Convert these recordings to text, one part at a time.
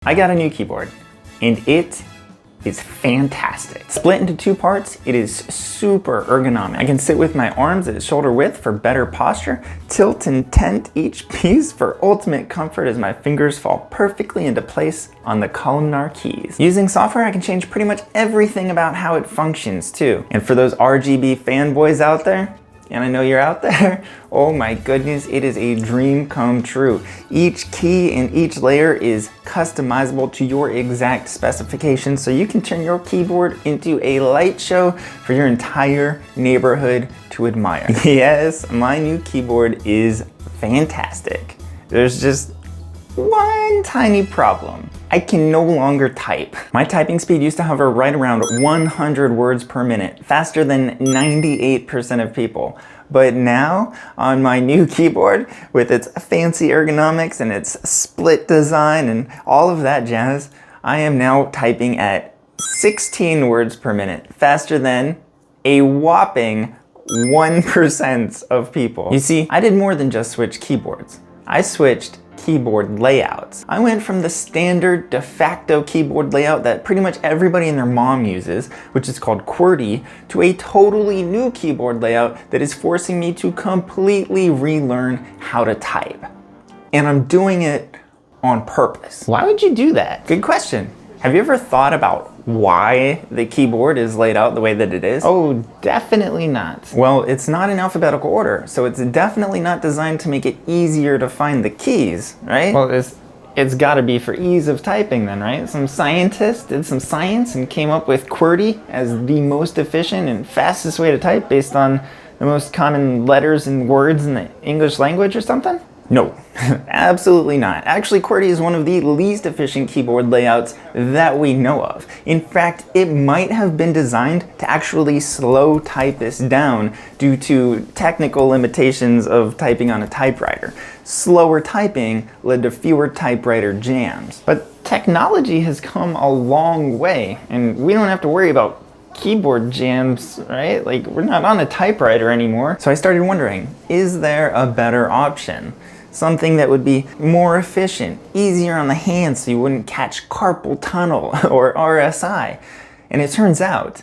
I got a new keyboard and it is fantastic. Split into two parts, it is super ergonomic. I can sit with my arms at shoulder width for better posture, tilt and tent each piece for ultimate comfort as my fingers fall perfectly into place on the columnar keys. Using software, I can change pretty much everything about how it functions too. And for those RGB fanboys out there, and I know you're out there, oh my goodness, it is a dream come true. Each key and each layer is customizable to your exact specifications, so you can turn your keyboard into a light show for your entire neighborhood to admire. Yes, my new keyboard is fantastic. There's just one tiny problem. I can no longer type. My typing speed used to hover right around 100 words per minute, faster than 98% of people. But now, on my new keyboard, with its fancy ergonomics and its split design and all of that jazz, I am now typing at 16 words per minute, faster than a whopping 1% of people. You see, I did more than just switch keyboards. I switched keyboard layouts. I went from the standard de facto keyboard layout that pretty much everybody and their mom uses, which is called QWERTY, to a totally new keyboard layout that is forcing me to completely relearn how to type. And I'm doing it on purpose. Why would you do that? Good question. Have you ever thought about why the keyboard is laid out the way that it is? Oh, definitely not. Well, it's not in alphabetical order, so it's definitely not designed to make it easier to find the keys, right? Well, it's gotta be for ease of typing then, right? Some scientist did some science and came up with QWERTY as the most efficient and fastest way to type based on the most common letters and words in the English language or something? No, absolutely not. Actually, QWERTY is one of the least efficient keyboard layouts that we know of. In fact, it might have been designed to actually slow typists down due to technical limitations of typing on a typewriter. Slower typing led to fewer typewriter jams. But technology has come a long way, and we don't have to worry about keyboard jams, right? Like, we're not on a typewriter anymore. So I started wondering, is there a better option? Something that would be more efficient, easier on the hands so you wouldn't catch carpal tunnel or RSI. And it turns out,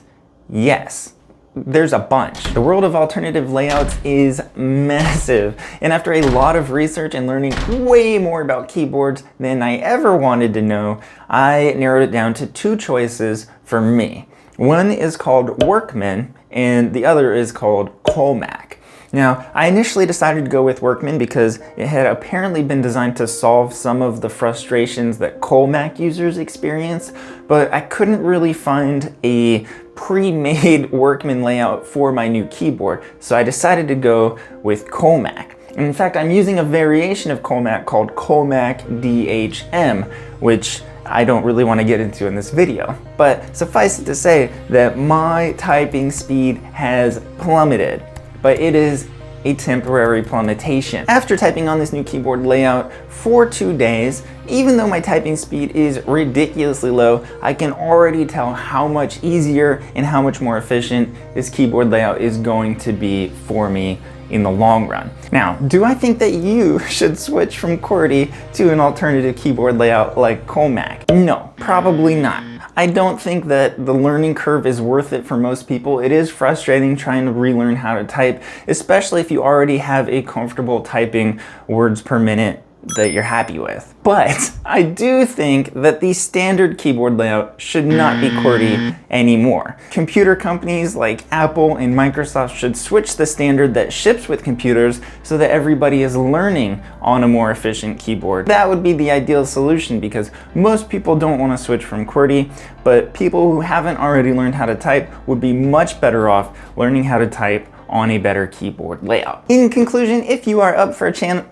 yes, there's a bunch. The world of alternative layouts is massive. And after a lot of research and learning way more about keyboards than I ever wanted to know, I narrowed it down to two choices for me. One is called Workman and the other is called Colemak. Now, I initially decided to go with Workman because it had apparently been designed to solve some of the frustrations that Colemak users experience, but I couldn't really find a pre-made Workman layout for my new keyboard, so I decided to go with Colemak. In fact, I'm using a variation of Colemak called Colemak DHM, which I don't really want to get into in this video. But suffice it to say that my typing speed has plummeted. But it is a temporary plummetation. After typing on this new keyboard layout for 2 days, even though my typing speed is ridiculously low, I can already tell how much easier and how much more efficient this keyboard layout is going to be for me in the long run. Now, do I think that you should switch from QWERTY to an alternative keyboard layout like Colemak? No, probably not. I don't think that the learning curve is worth it for most people. It is frustrating trying to relearn how to type, especially if you already have a comfortable typing words per minute that you're happy with. But I do think that the standard keyboard layout should not be QWERTY anymore. Computer companies like Apple and Microsoft should switch the standard that ships with computers so that everybody is learning on a more efficient keyboard. That would be the ideal solution because most people don't want to switch from QWERTY, but people who haven't already learned how to type would be much better off learning how to type on a better keyboard layout. In conclusion, if you are up for a challenge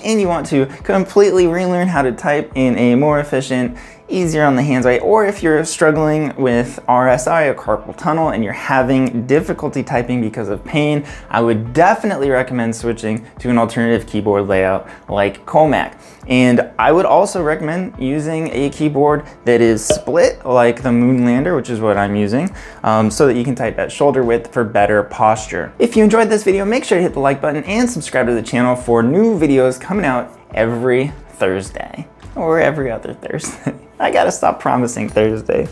and you want to completely relearn how to type in a more efficient, easier on the hands, right? Or if you're struggling with RSI or carpal tunnel and you're having difficulty typing because of pain, I would definitely recommend switching to an alternative keyboard layout like Colemak. And I would also recommend using a keyboard that is split like the Moonlander, which is what I'm using, so that you can type at shoulder width for better posture. If you enjoyed this video, make sure to hit the like button and subscribe to the channel for new videos coming out every Thursday or every other Thursday. I gotta stop promising Thursday.